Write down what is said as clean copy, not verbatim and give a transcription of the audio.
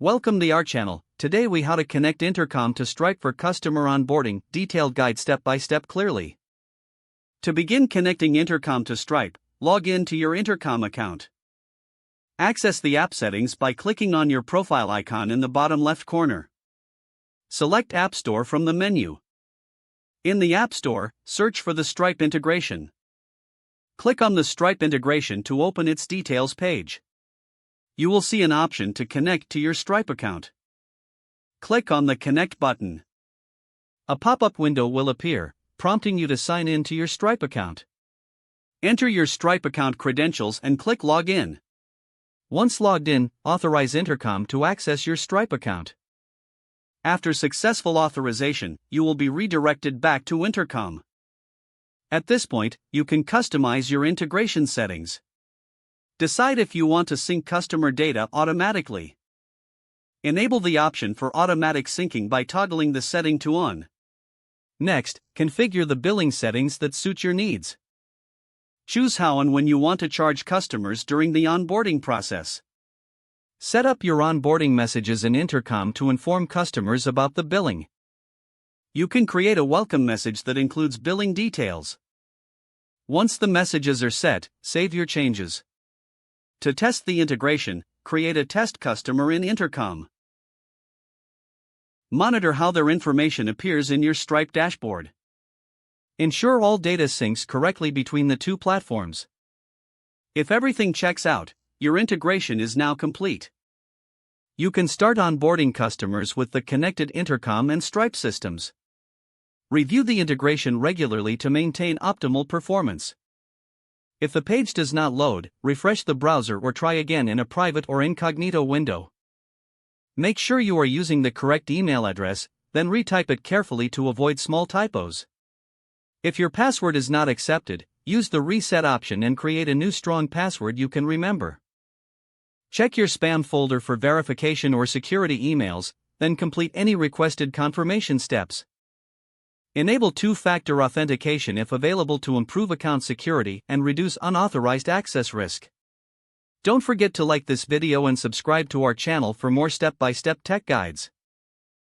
Welcome to our channel. Today we how to connect Intercom to Stripe for customer onboarding, detailed guide step by step clearly. To begin connecting Intercom to Stripe, log in to your Intercom account. Access the app settings by clicking on your profile icon in the bottom left corner. Select App Store from the menu. In the App Store, search for the Stripe integration. Click on the Stripe integration to open its details page. You will see an option to connect to your Stripe account. Click on the Connect button. A pop-up window will appear, prompting you to sign in to your Stripe account. Enter your Stripe account credentials and click Login. Once logged in, authorize Intercom to access your Stripe account. After successful authorization, you will be redirected back to Intercom. At this point, you can customize your integration settings. Decide if you want to sync customer data automatically. Enable the option for automatic syncing by toggling the setting to on. Next, configure the billing settings that suit your needs. Choose how and when you want to charge customers during the onboarding process. Set up your onboarding messages in Intercom to inform customers about the billing. You can create a welcome message that includes billing details. Once the messages are set, save your changes. To test the integration, create a test customer in Intercom. Monitor how their information appears in your Stripe dashboard. Ensure all data syncs correctly between the two platforms. If everything checks out, your integration is now complete. You can start onboarding customers with the connected Intercom and Stripe systems. Review the integration regularly to maintain optimal performance. If the page does not load, refresh the browser or try again in a private or incognito window. Make sure you are using the correct email address, then retype it carefully to avoid small typos. If your password is not accepted, use the reset option and create a new strong password you can remember. Check your spam folder for verification or security emails, then complete any requested confirmation steps. Enable two-factor authentication if available to improve account security and reduce unauthorized access risk. Don't forget to like this video and subscribe to our channel for more step-by-step tech guides.